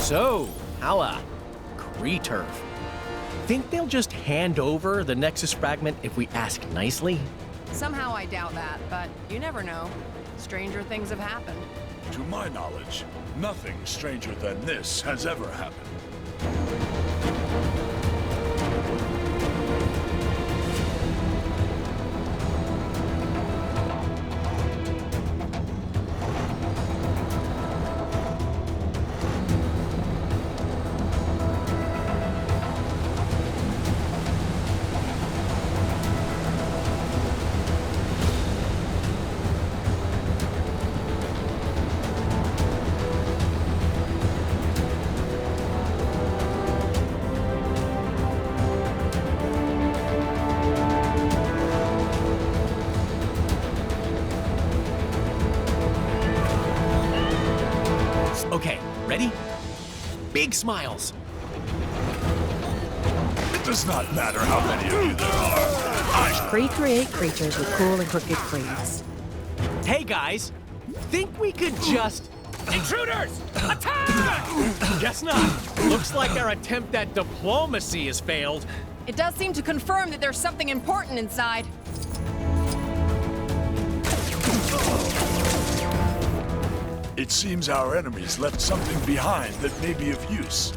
So, Hala, Kree-Turf. Think they'll just hand over the Nexus fragment if we ask nicely? Somehow I doubt that, but you never know. Stranger things have happened. To my knowledge, nothing stranger than this has ever happened. Okay, ready? Big smiles. It does not matter how many of you there are. Kree create creatures with cool and crooked creeds. Hey guys, think we could just... Intruders! Attack! Guess not. Looks like our attempt at diplomacy has failed. It does seem to confirm that there's something important inside. It seems our enemies left something behind that may be of use.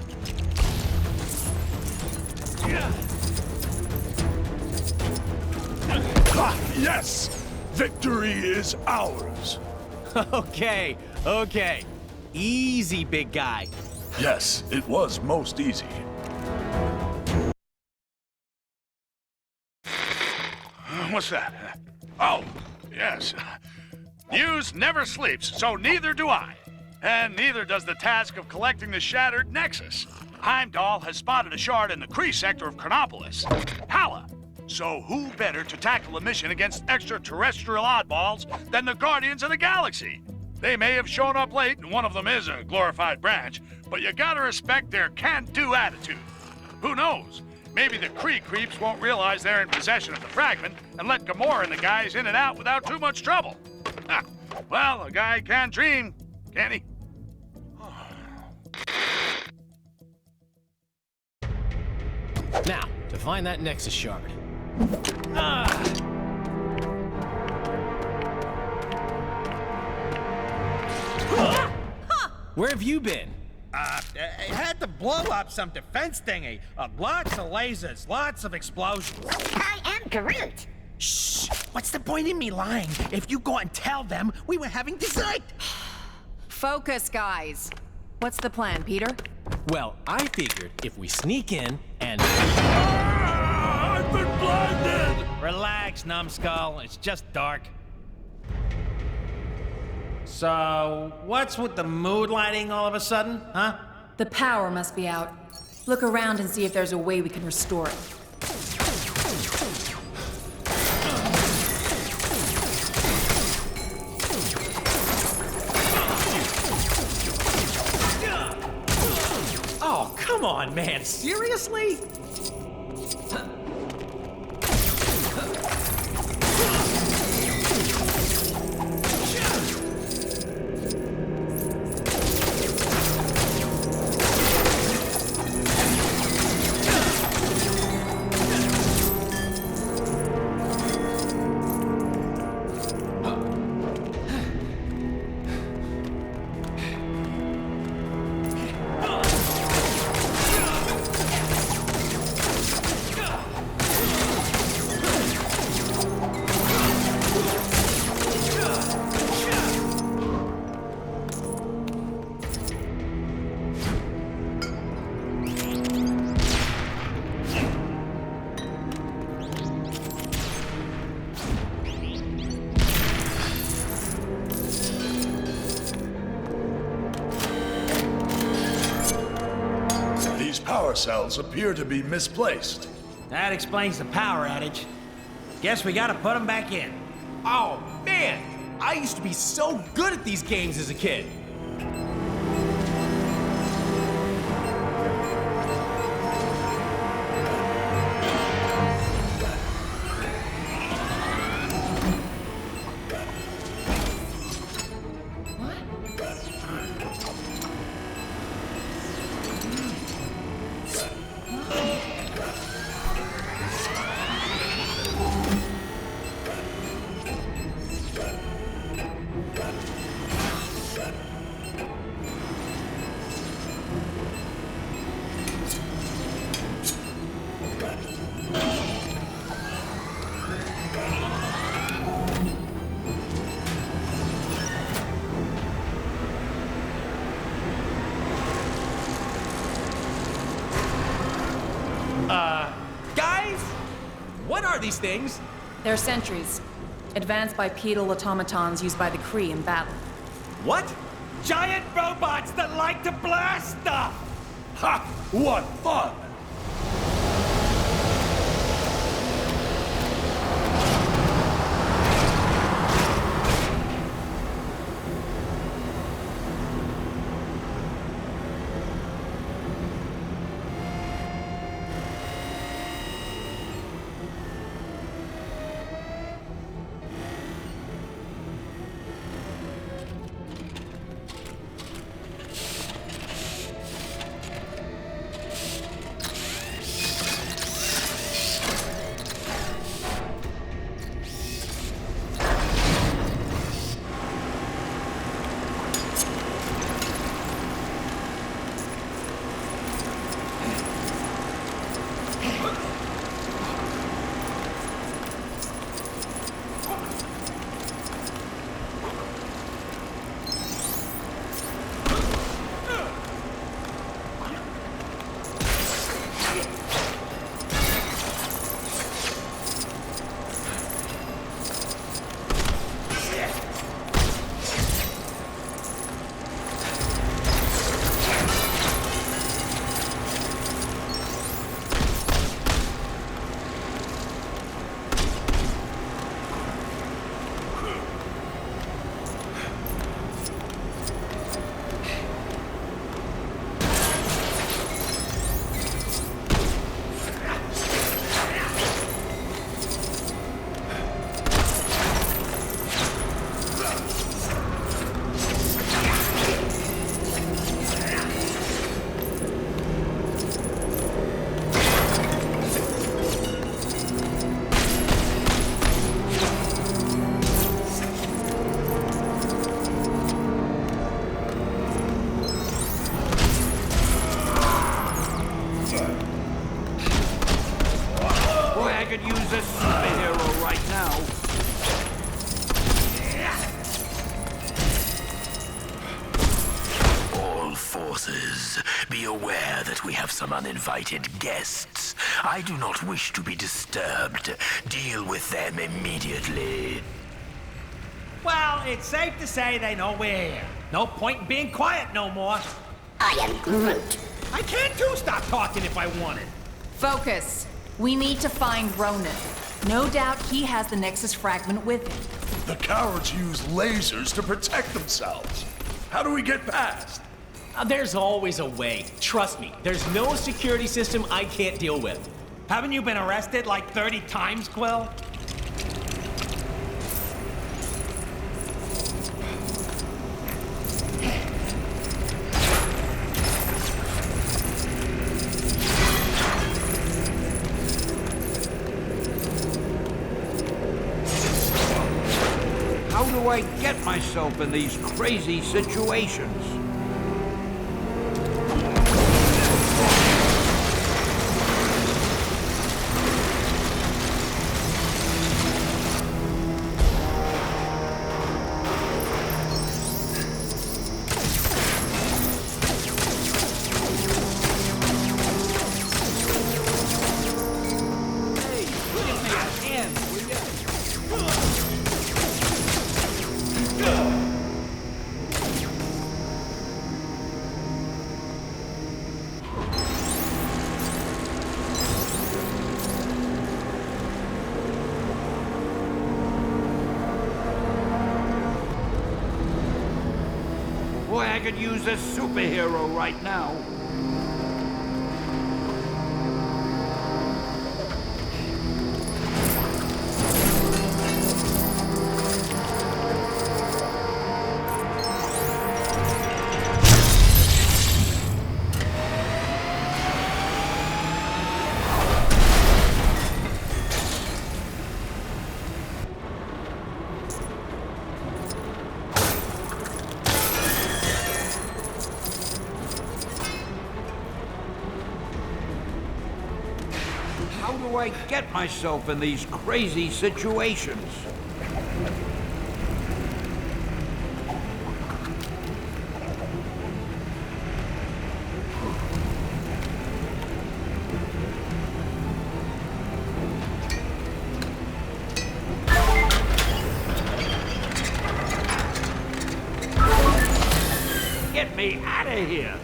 Ah, yes! Victory is ours! Okay. Easy, big guy. Yes, it was most easy. What's that? Oh, yes. News never sleeps, so neither do I. And neither does the task of collecting the shattered Nexus. Heimdall has spotted a shard in the Kree sector of Chronopolis. Hala. So who better to tackle a mission against extraterrestrial oddballs than the Guardians of the Galaxy? They may have shown up late, and one of them is a glorified branch, but you gotta respect their can-do attitude. Who knows? Maybe the Kree creeps won't realize they're in possession of the fragment and let Gamora and the guys in and out without too much trouble. Well, a guy can dream, can't he? Now, to find that Nexus shard. Where have you been? I had to blow up some defense thingy. Lots of lasers, lots of explosions. I am Groot. Shh! What's the point in me lying? If you go and tell them we were having dessert. Focus, guys. What's the plan, Peter? Well, I figured if we sneak in and... I've been blinded! Relax, numbskull. It's just dark. So, what's with the mood lighting all of a sudden, huh? The power must be out. Look around and see if there's a way we can restore it. Oh, come on, man. Seriously? Power cells appear to be misplaced. That explains the power outage. Guess we gotta put them back in. Oh, man. I used to be so good at these games as a kid. these things. They're sentries. Advanced bipedal automatons used by the Kree in battle. What? Giant robots that like to blast stuff! Ha! What fun! Be aware that we have some uninvited guests. I do not wish to be disturbed. Deal with them immediately. Well, it's safe to say they know we're here. No point in being quiet no more. I am Groot. I can too stop talking if I wanted. Focus. We need to find Ronan. No doubt he has the Nexus fragment with him. The cowards use lasers to protect themselves. How do we get past? There's always a way. Trust me, there's no security system I can't deal with. Haven't you been arrested like 30 times, Quill? How do I get myself in these crazy situations? Boy, I could use a superhero right now. How do I get myself in these crazy situations? out of here!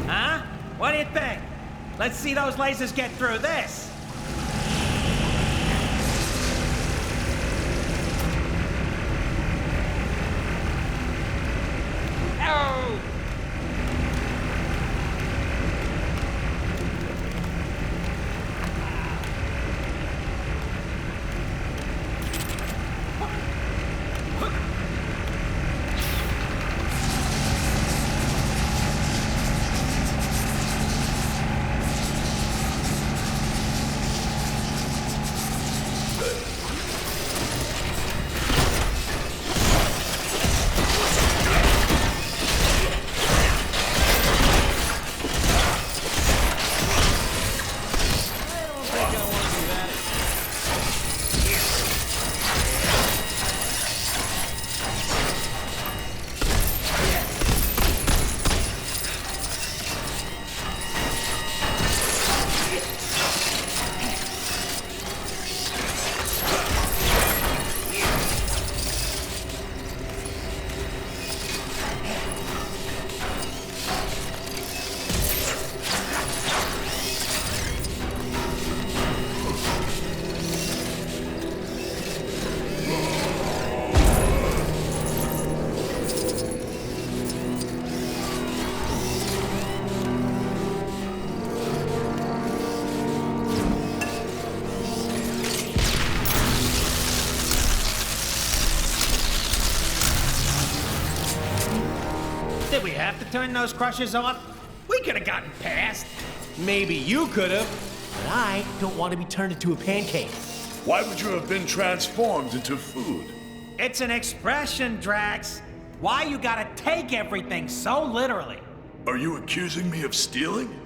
Huh? What do you think? Let's see those lasers get through this. Oh! Did we have to turn those crushers off? We could have gotten past. Maybe you could have, but I don't want to be turned into a pancake. Why would you have been transformed into food? It's an expression, Drax. Why you gotta take everything so literally? Are you accusing me of stealing?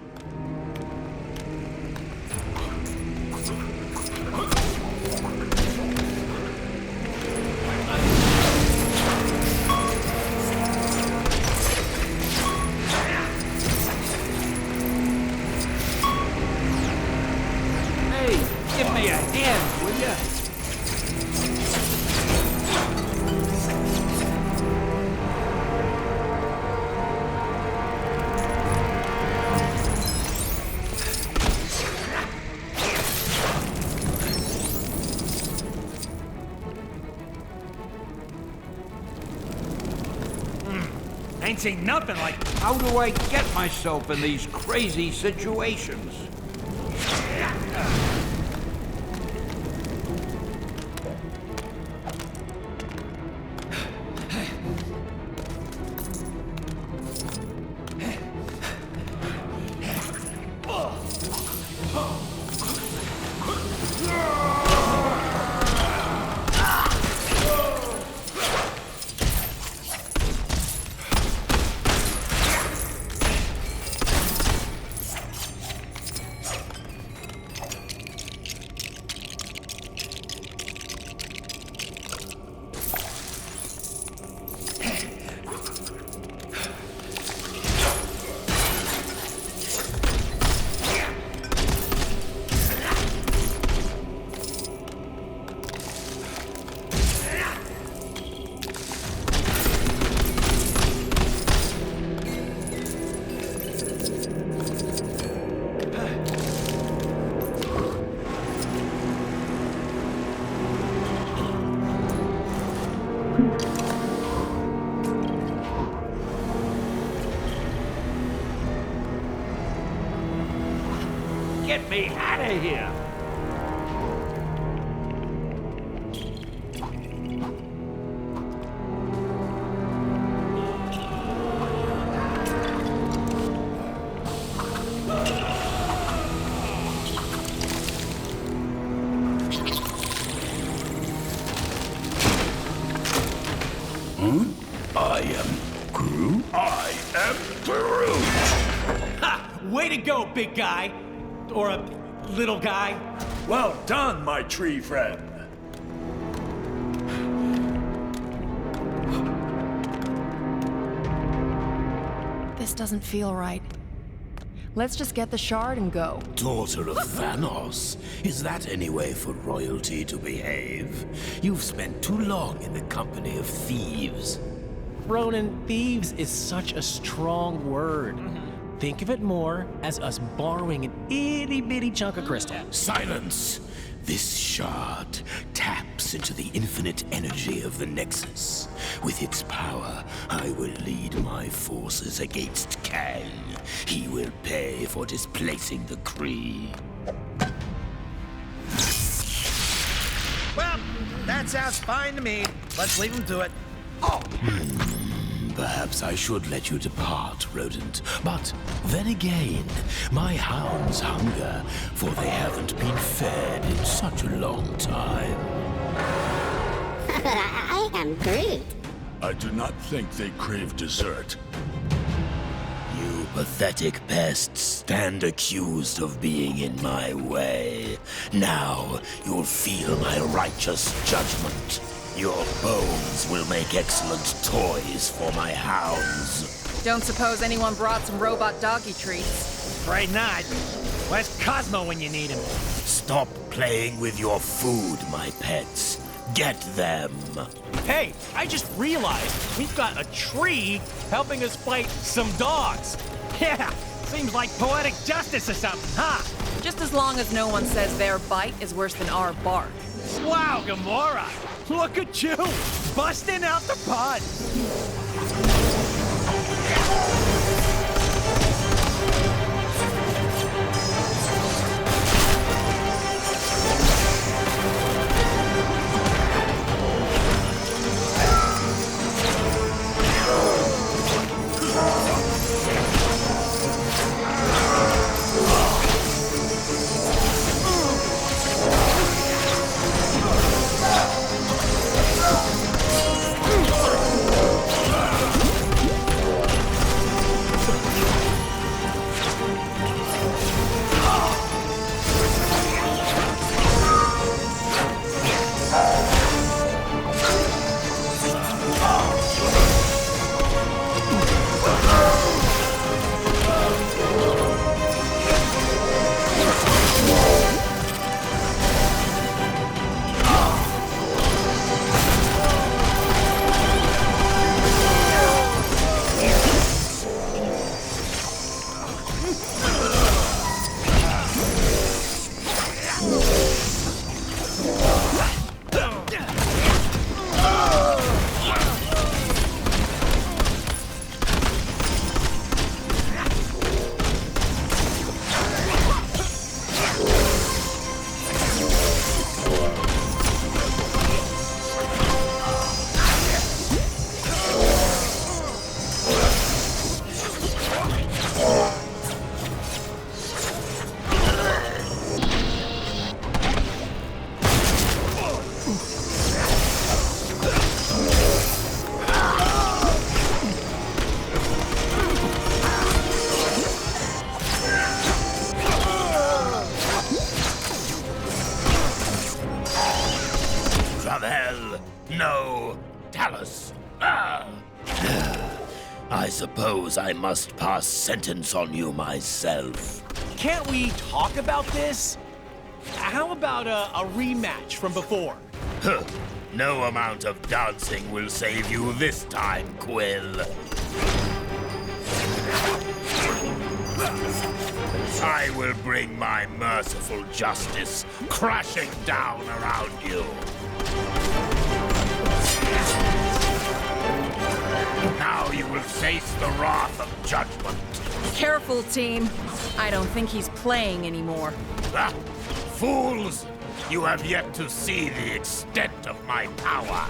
Hey, give me a hand, will ya? Ain't seen nothing like. How do I get myself in these crazy situations? Get me out of here! I am Groot. I am Groot. Ha! Way to go, big guy! Or a little guy. Well done, my tree friend. This doesn't feel right. Let's just get the shard and go. Daughter of Thanos, is that any way for royalty to behave? You've spent too long in the company of thieves. Ronan, thieves is such a strong word. Think of it more as us borrowing an itty-bitty chunk of crystal. Silence! This shard taps into the infinite energy of the Nexus. With its power, I will lead my forces against Kang. He will pay for displacing the Kree. Well, that sounds fine to me. Let's leave him to it. Oh! Perhaps I should let you depart, Rodent. But then again, my hounds hunger, for they haven't been fed in such a long time. I am Groot. I do not think they crave dessert. You pathetic pests stand accused of being in my way. Now you'll feel my righteous judgment. Your bones will make excellent toys for my hounds. Don't suppose anyone brought some robot doggy treats? Afraid not. Where's Cosmo when you need him? Stop playing with your food, my pets. Get them. Hey, I just realized we've got a tree helping us fight some dogs. Yeah, seems like poetic justice or something, huh? Just as long as no one says their bite is worse than our bark. Wow, Gamora! Look at you! Busting out the pod! No, Talos. Ah. I suppose I must pass sentence on you myself. Can't we talk about this? How about a rematch from before? Huh. No amount of dancing will save you this time, Quill. I will bring my merciful justice crashing down around you. Now you will face the wrath of judgment. Careful, team. I don't think he's playing anymore. Ah, fools! You have yet to see the extent of my power.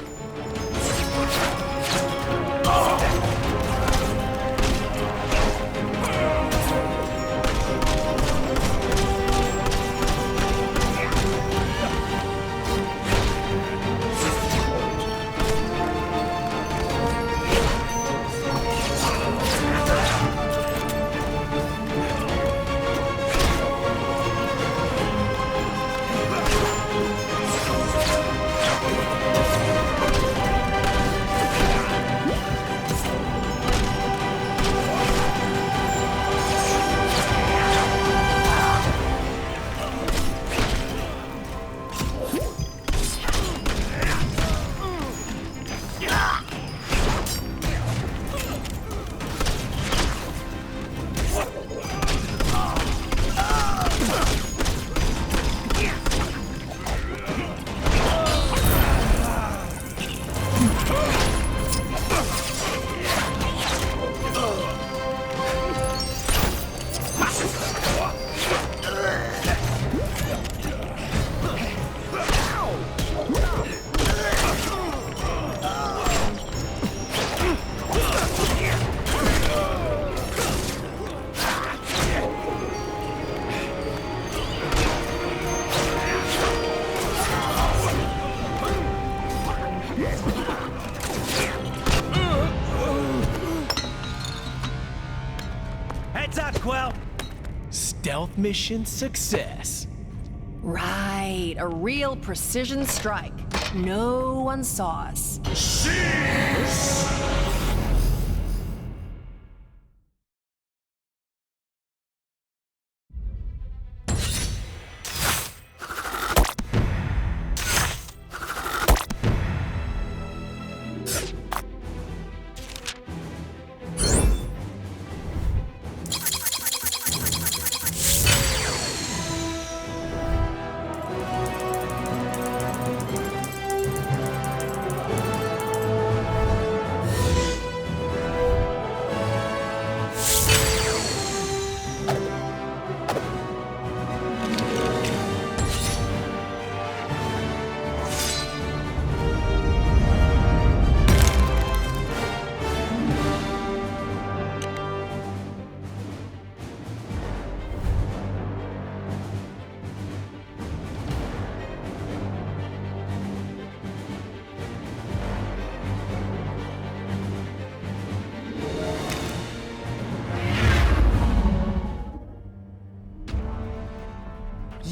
Heads up, Quill! Stealth mission success. Right, a real precision strike. No one saw us.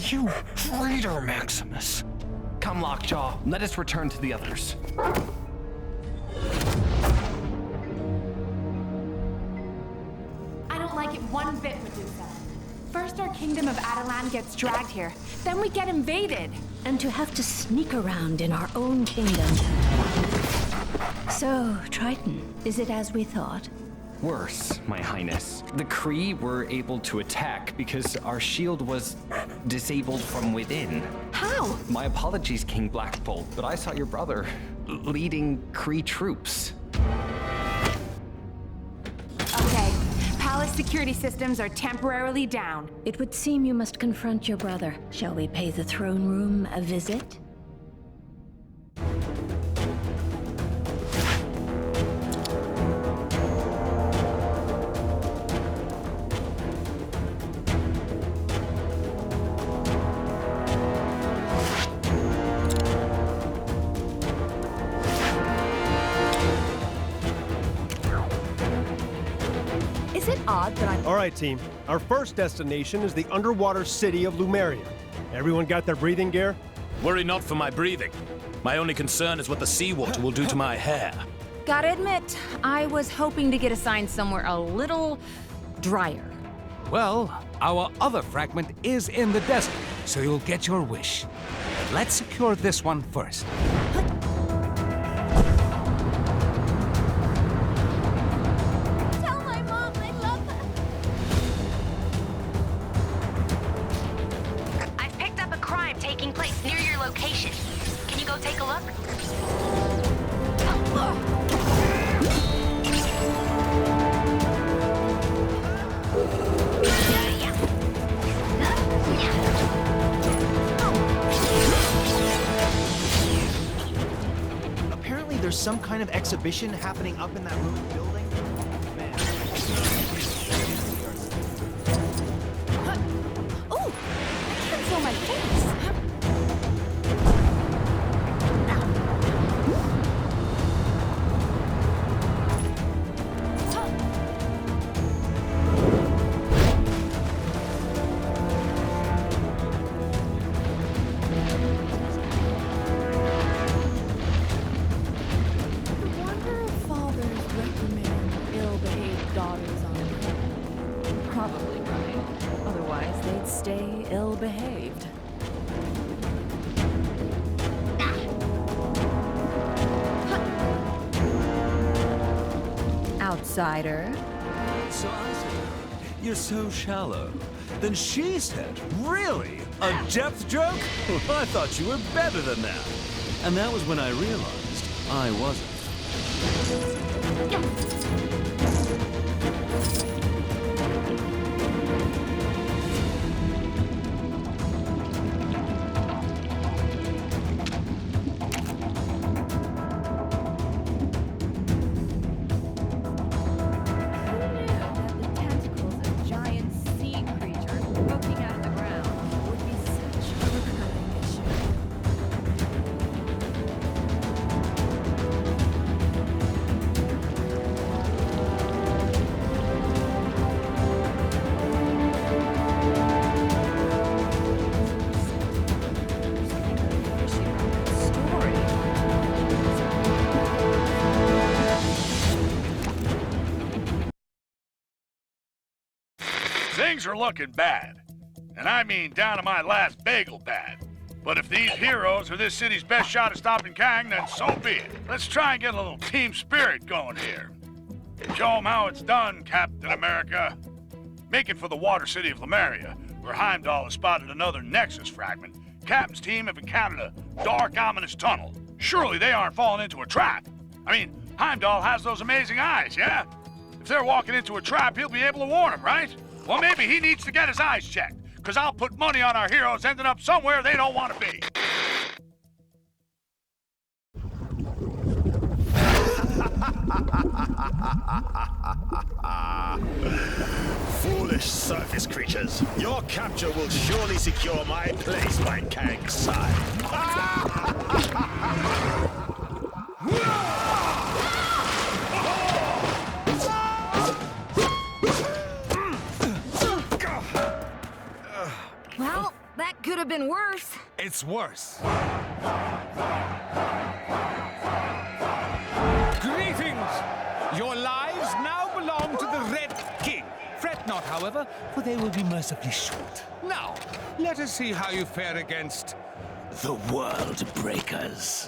You traitor, Maximus! Come, Lockjaw, let us return to the others. I don't like it one bit, Medusa. First our kingdom of Adelan gets dragged here, then we get invaded. And to have to sneak around in our own kingdom. So, Triton, is it as we thought? Worse, my highness. The Kree were able to attack because our shield was disabled from within. How? My apologies, King Black Bolt, but I saw your brother leading Kree troops. Okay, palace security systems are temporarily down. It would seem you must confront your brother. Shall we pay the throne room a visit? Is it odd that I'm... All right, team. Our first destination is the underwater city of Lumeria. Everyone got their breathing gear? Worry not for my breathing. My only concern is what the seawater will do to my hair. Gotta admit, I was hoping to get assigned somewhere a little drier. Well, our other fragment is in the desert, so you'll get your wish. But let's secure this one first. Tell my mom I love her. I've picked up a crime taking place near your location. Can you go take a look? Apparently there's some kind of exhibition happening up in that ruined building. Oh, I can't feel my face. I wonder if fathers reprimand ill-behaved daughters on them. Probably right. Otherwise, they'd stay ill-behaved. Outsider. So I said, you're so shallow. Then she said, really? A depth joke? I thought you were better than that. And that was when I realized I wasn't. Giant sea creatures poking out of the ground would be such a recurring issue. Things are looking bad. And I mean down to my last bagel bad. But if these heroes are this city's best shot at stopping Kang, then so be it. Let's try and get a little team spirit going here. Show them how it's done, Captain America. Make it for the water city of Lemuria, where Heimdall has spotted another Nexus fragment. Captain's team have encountered a dark, ominous tunnel. Surely they aren't falling into a trap. I mean, Heimdall has those amazing eyes, yeah? If they're walking into a trap, he'll be able to warn them, right? Well, maybe he needs to get his eyes checked, because I'll put money on our heroes ending up somewhere they don't want to be. Foolish surface creatures. Your capture will surely secure my place by Kang's side. Well, that could have been worse. It's worse. Greetings! Your lives now belong to the Red King. Fret not, however, for they will be mercifully short. Now, let us see how you fare against the World Breakers.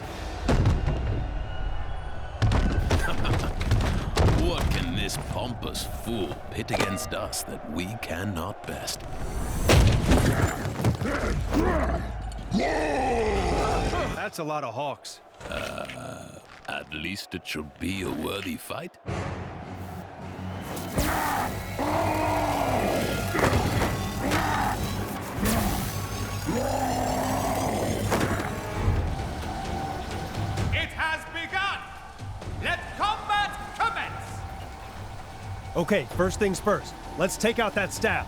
What can this pompous fool pit against us that we cannot best? That's a lot of hawks. At least it shall be a worthy fight. It has begun! Let combat commence! Okay, first things first. Let's take out that staff.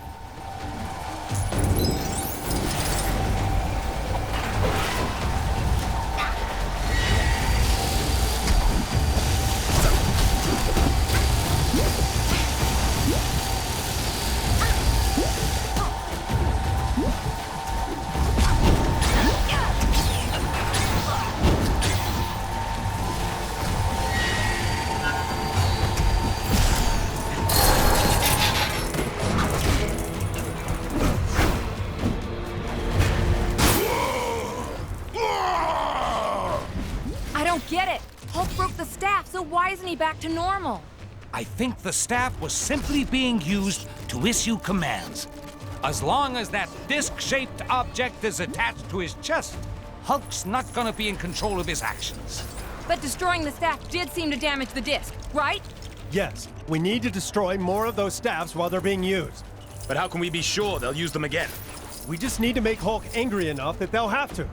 Get it! Hulk broke the staff, so why isn't he back to normal? I think the staff was simply being used to issue commands. As long as that disc-shaped object is attached to his chest, Hulk's not gonna be in control of his actions. But destroying the staff did seem to damage the disc, right? Yes, we need to destroy more of those staffs while they're being used. But how can we be sure they'll use them again? We just need to make Hulk angry enough that they'll have to.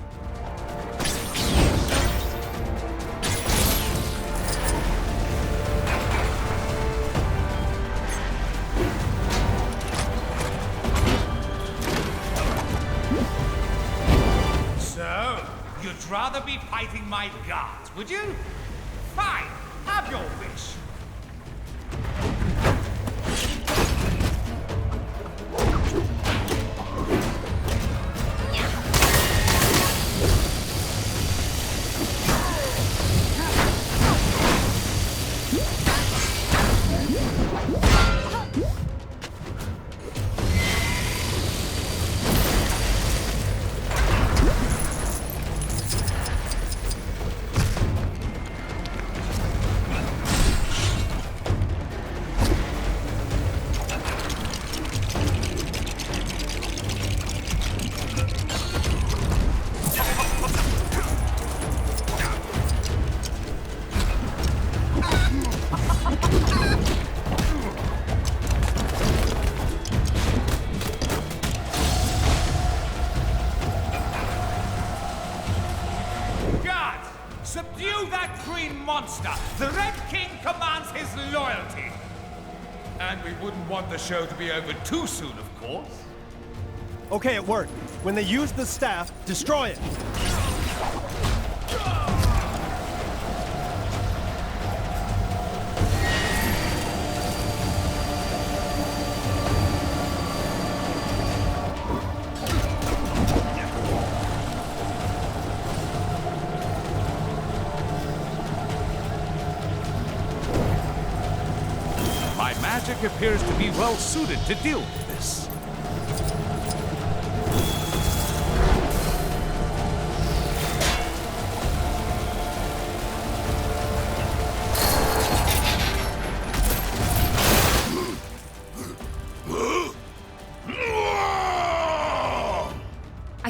So, you'd rather be fighting my guards, would you? Fine, have your wish. Subdue that green monster! The Red King commands his loyalty! And we wouldn't want the show to be over too soon, of course. Okay, it worked. When they use the staff, destroy it! My magic appears to be well suited to deal with this.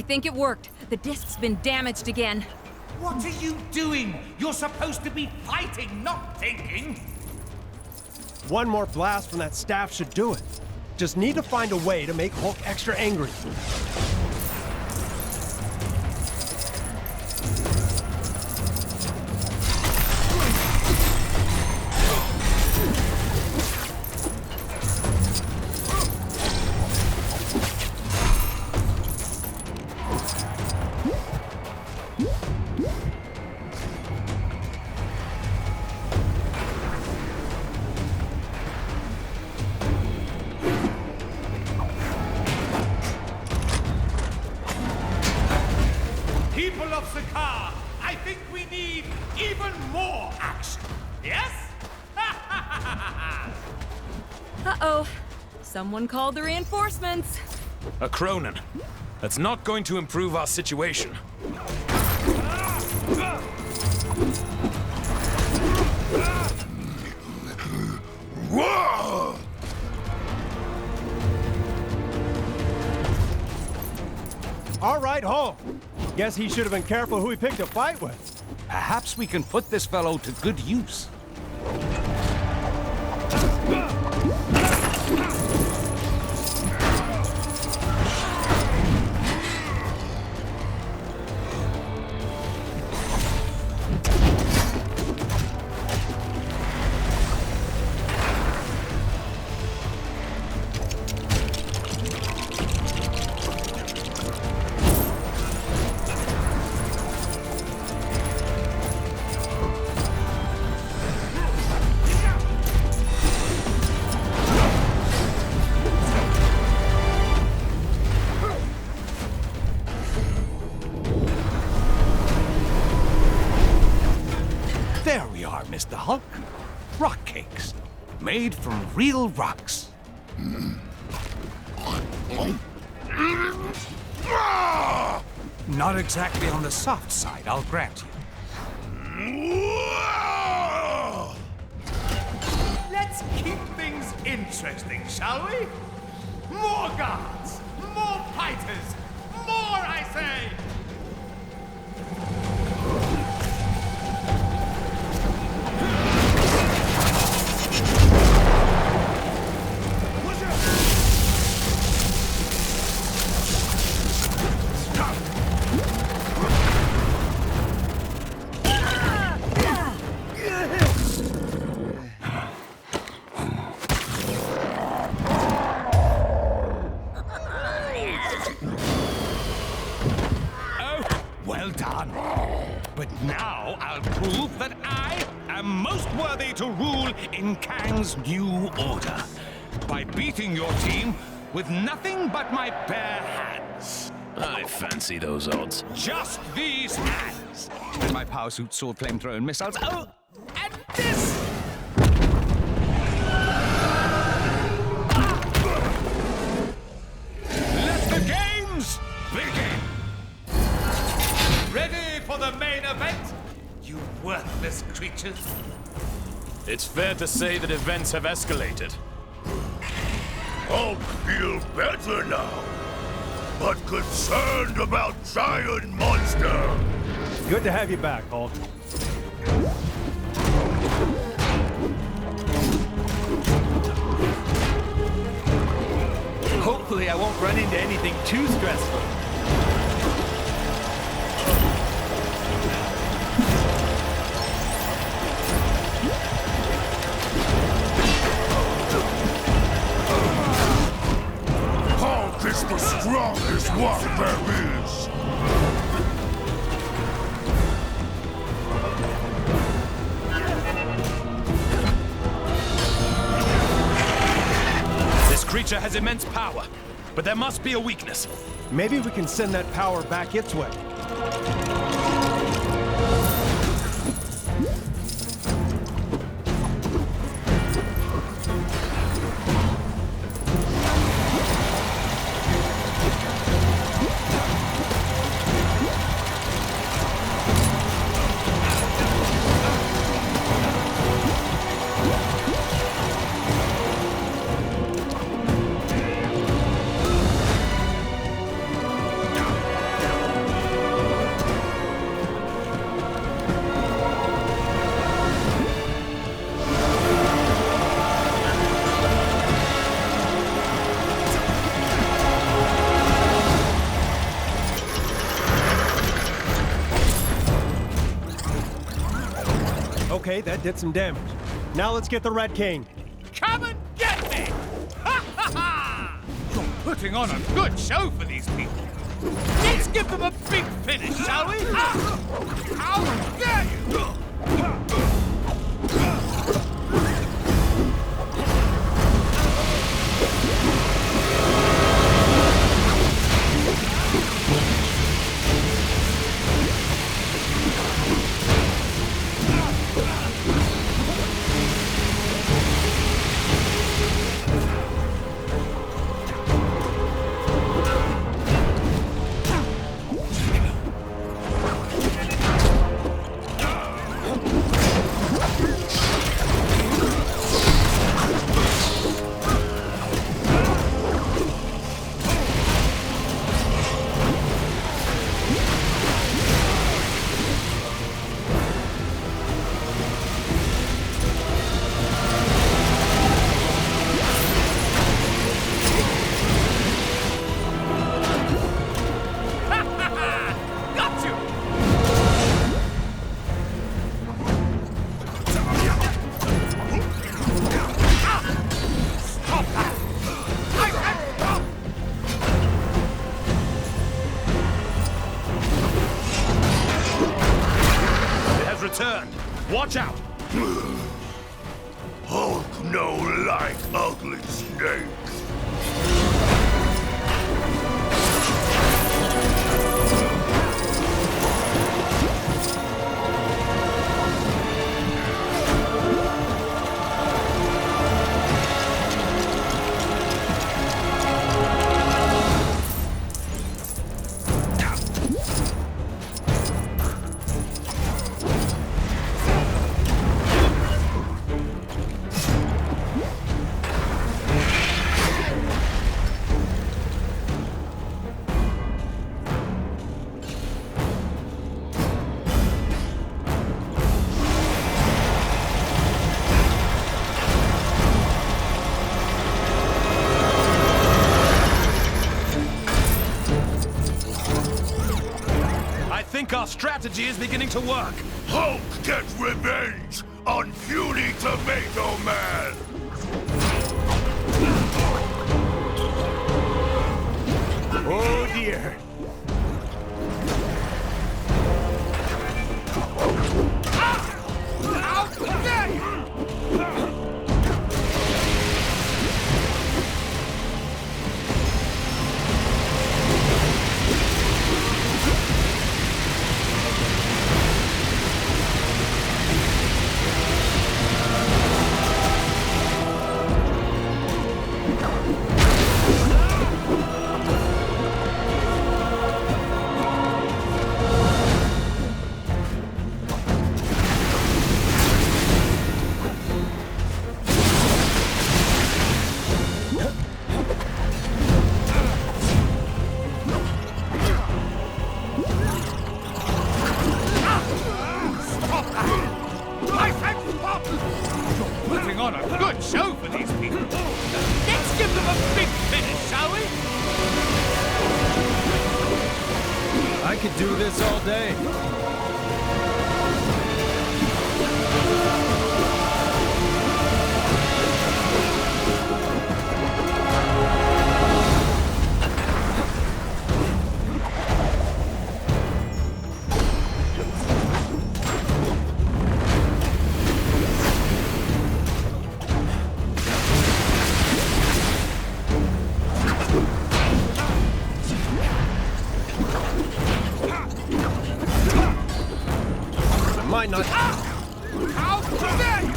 think it worked. The disc's been damaged again. What are you doing? You're supposed to be fighting, not thinking. One more blast from that staff should do it. Just need to find a way to make Hulk extra angry. People of Sakaar, I think we need even more action. Yes? Uh-oh. Someone called the reinforcements. A Cronin. That's not going to improve our situation. Whoa! All right, Hulk. Guess he should have been careful who he picked a fight with. Perhaps we can put this fellow to good use. There we are, Mr. Hulk. Rock cakes. Made from real rocks. Not exactly on the soft side, I'll grant you. Let's keep things interesting, shall we? More guards! More fighters! More, I say! Well done. But now I'll prove that I am most worthy to rule in Kang's new order. By beating your team with nothing but my bare hands. I fancy those odds. Just these hands. And my power suit, sword, flamethrower, and missiles. Oh, and this! Let the games begin! Ready for the main event, you worthless creatures? It's fair to say that events have escalated. Hulk feels better now, but concerned about giant monster. Good to have you back, Hulk. Hopefully I won't run into anything too stressful. Hulk is the strongest one there is. This creature has immense power, but there must be a weakness. Maybe we can send that power back its way. Okay, that did some damage. Now let's get the Red King. Come and get me! Ha ha ha! You're putting on a good show for these people. Let's give them a big finish, shall we? How dare you! Returned. Watch out! Hulk no like ugly snakes. I think our strategy is beginning to work. Hulk gets revenge on puny Tomato Man! Oh dear. How dare you! Putting on a good show for these people. Let's give them a big finish, shall we? I could do this all day. Might not. How dare you!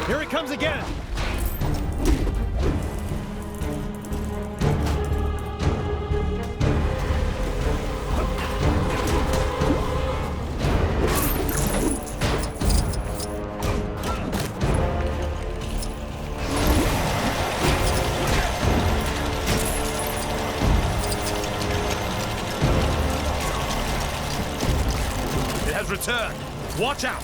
Here it comes again. Returned. Watch out!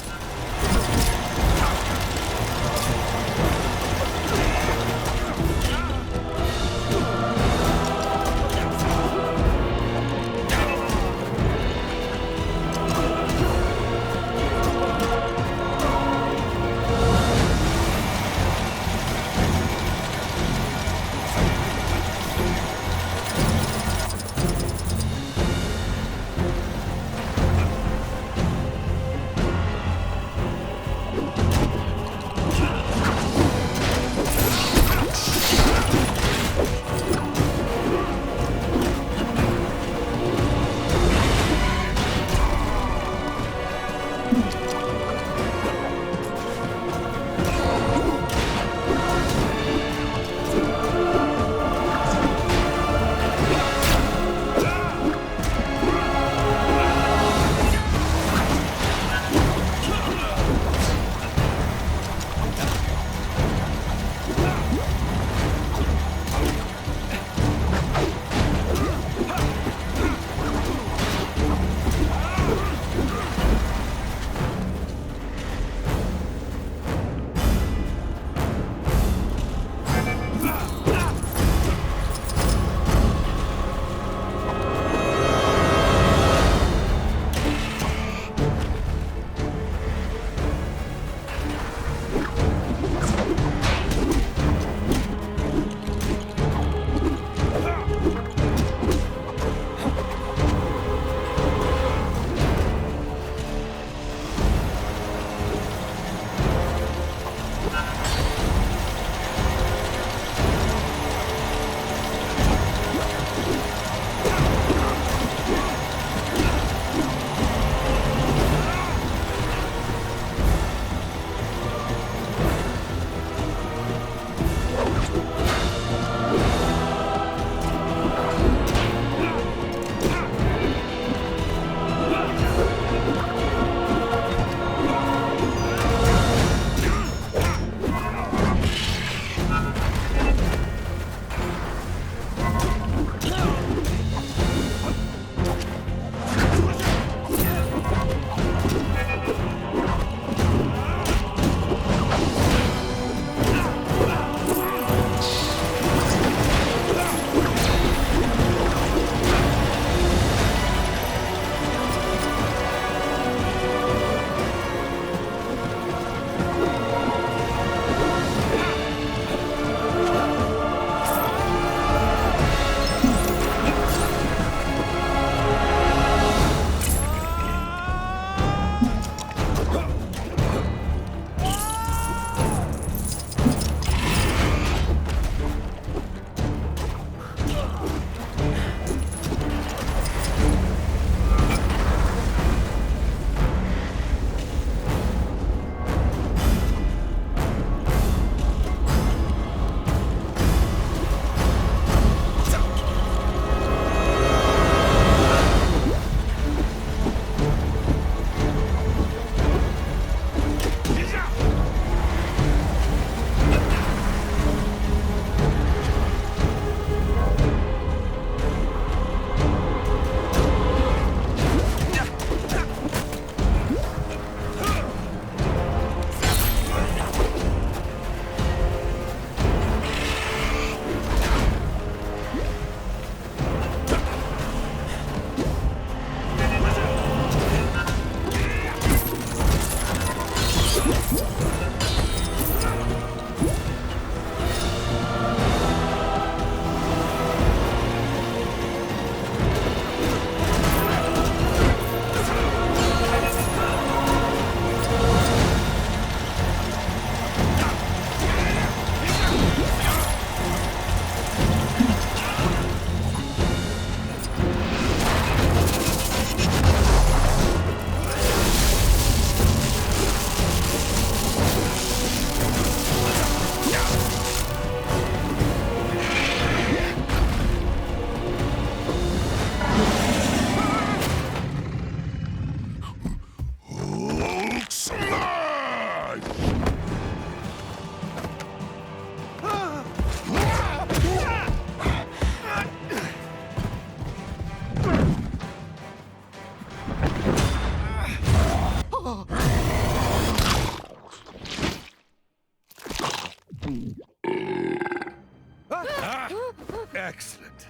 Excellent.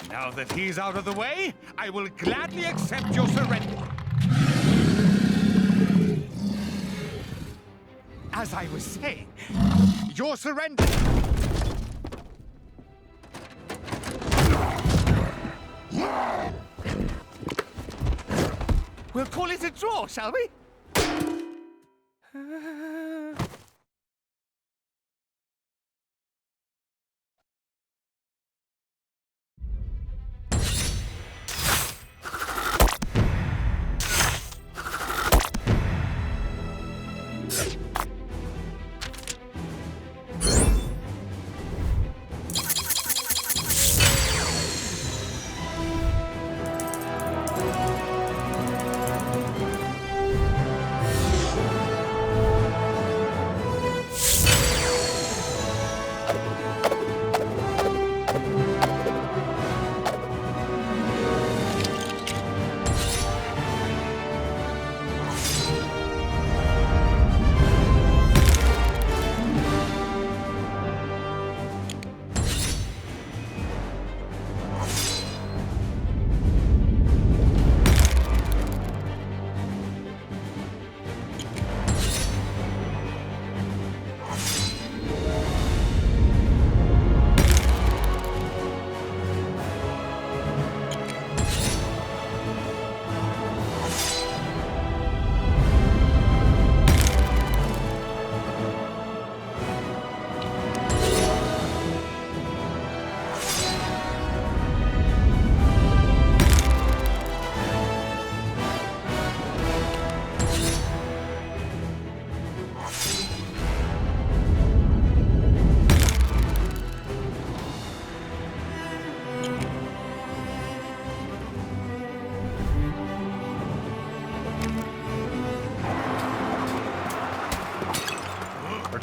Now that he's out of the way, I will gladly accept your surrender. As I was saying, your surrender. We'll call it a draw, shall we?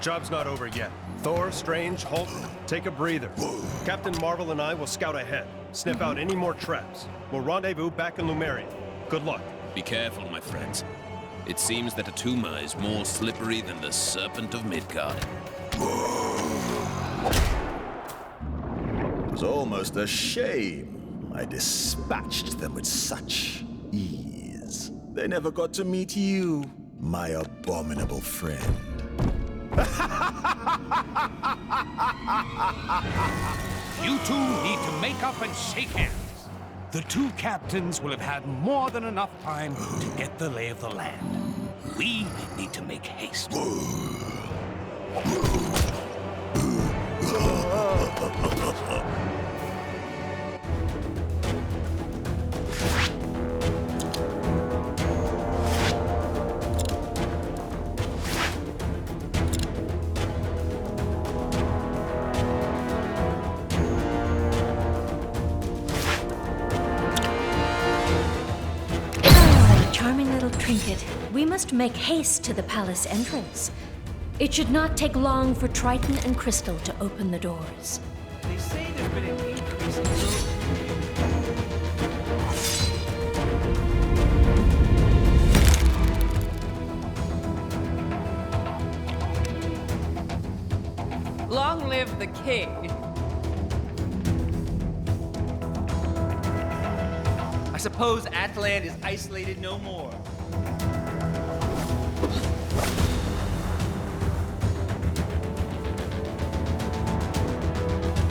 Job's not over yet. Thor, Strange, Hulk, take a breather. Captain Marvel and I will scout ahead, sniff out any more traps. We'll rendezvous back in Lumeria. Good luck. Be careful, my friends. It seems that Atuma is more slippery than the Serpent of Midgard. It was almost a shame I dispatched them with such ease. They never got to meet you, my abominable friend. You two need to make up and shake hands. The two captains will have had more than enough time to get the lay of the land. We need to make haste. Trinket, we must make haste to the palace entrance. It should not take long for Triton and Crystal to open the doors. They say there's been an increase in Long live the king. I suppose Atlan is isolated no more.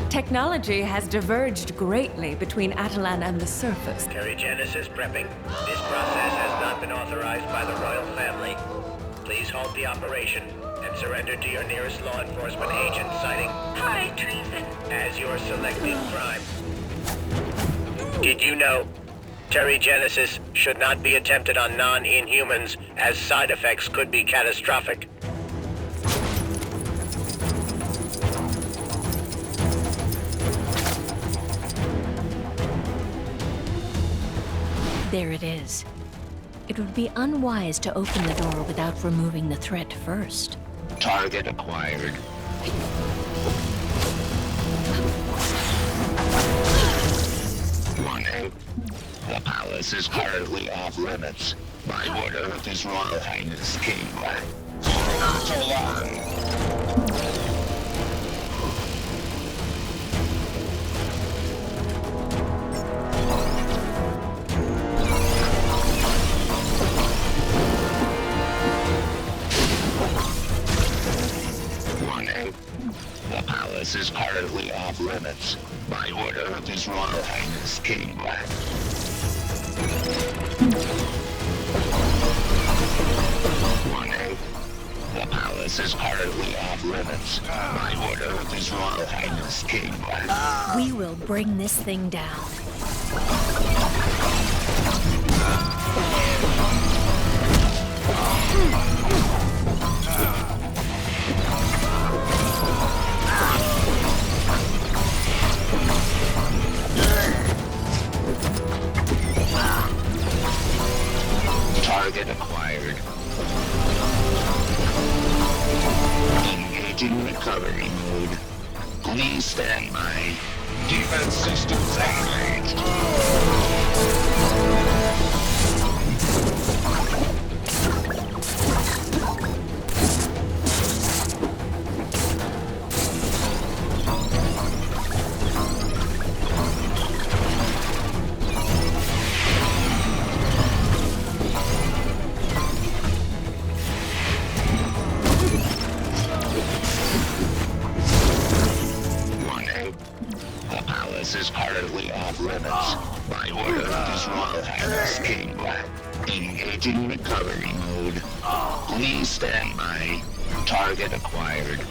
Technology has diverged greatly between Atalan and the surface. Terrigenesis is prepping. This process has not been authorized by the royal family. Please halt the operation and surrender to your nearest law enforcement agent citing high treason as your selected crime. Did you know Terrigenesis should not be attempted on non-inhumans as side effects could be catastrophic? There it is. It would be unwise to open the door without removing the threat first. Target acquired. Warning. The palace is currently off limits by order of His Royal Highness King. For not too long. off limits. By order of His Royal Highness King. Warning. The palace is currently off limits. By order of His Royal Highness King. We will bring this thing down. Target acquired. Engaging recovery mode. Please stand by. Defense systems engaged. Is currently off limits. By order of His Royal Highness King. Engaging recovery mode. Please stand by. Target acquired.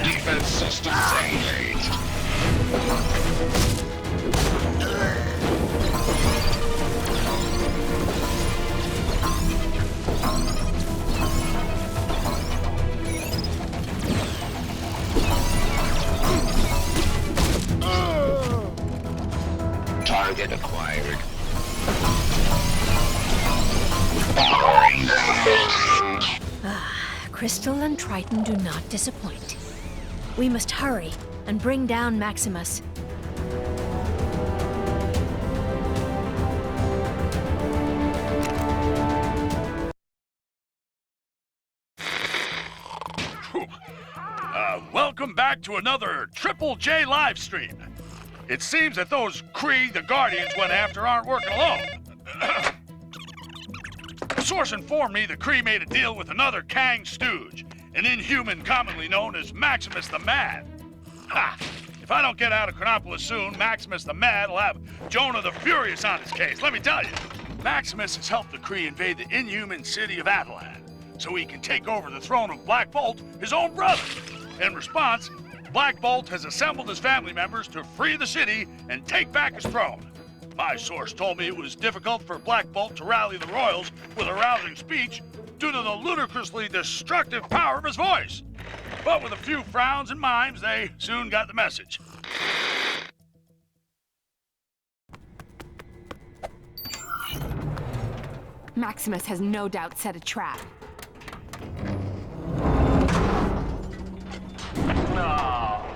Defense systems engaged. Target acquired. Crystal and Triton do not disappoint. We must hurry and bring down Maximus. Welcome back to another Triple J live stream. It seems that those Kree the Guardians went after aren't working alone. A source informed me the Kree made a deal with another Kang stooge, an inhuman commonly known as Maximus the Mad. Ha! If I don't get out of Chronopolis soon, Maximus the Mad will have Jonah the Furious on his case, let me tell you. Maximus has helped the Kree invade the inhuman city of Attilan, so he can take over the throne of Black Bolt, his own brother. In response, Black Bolt has assembled his family members to free the city and take back his throne. My source told me it was difficult for Black Bolt to rally the royals with a rousing speech due to the ludicrously destructive power of his voice. But with a few frowns and mimes, they soon got the message. Maximus has no doubt set a trap.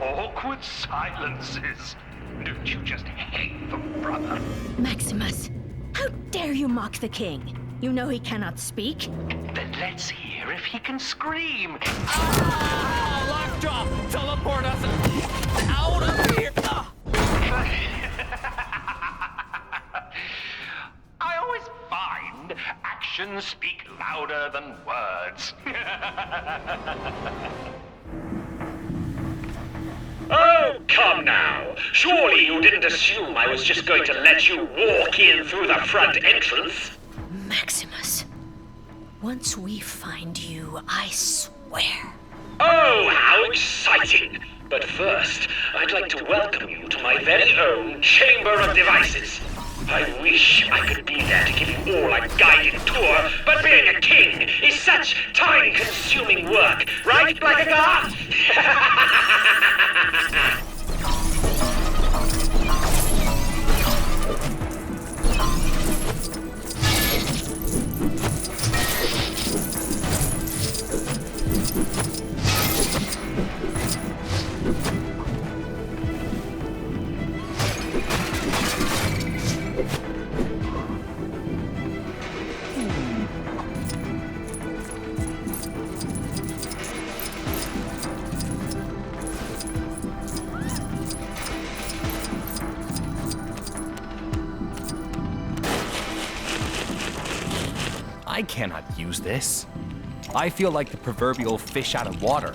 Awkward silences. Don't you just hate them, brother? Maximus, how dare you mock the king? You know he cannot speak. Then let's hear if he can scream. Lockjaw! Teleport us out of here! I always find actions speak louder than words. Oh, come now. Surely you didn't assume I was just going to let you walk in through the front entrance? Maximus, once we find you, I swear. Oh, how exciting! But first, I'd like to welcome you to my very own Chamber of Devices. I wish I could be there to give you all a guided tour, but being a king is such time-consuming work, right, Blackagar? I cannot use this. I feel like the proverbial fish out of water.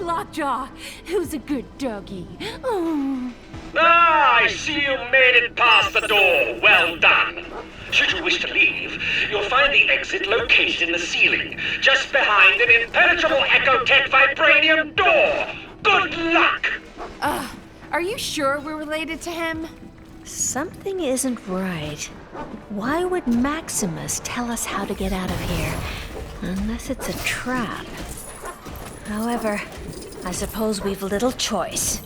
Lockjaw, who's a good doggy. Oh. Ah, I see you made it past the door. Well done. Should you wish to leave, you'll find the exit located in the ceiling, just behind an impenetrable Ecotech vibranium door. Good luck! Are you sure we're related to him? Something isn't right. Why would Maximus tell us how to get out of here? Unless it's a trap. However, I suppose we've little choice.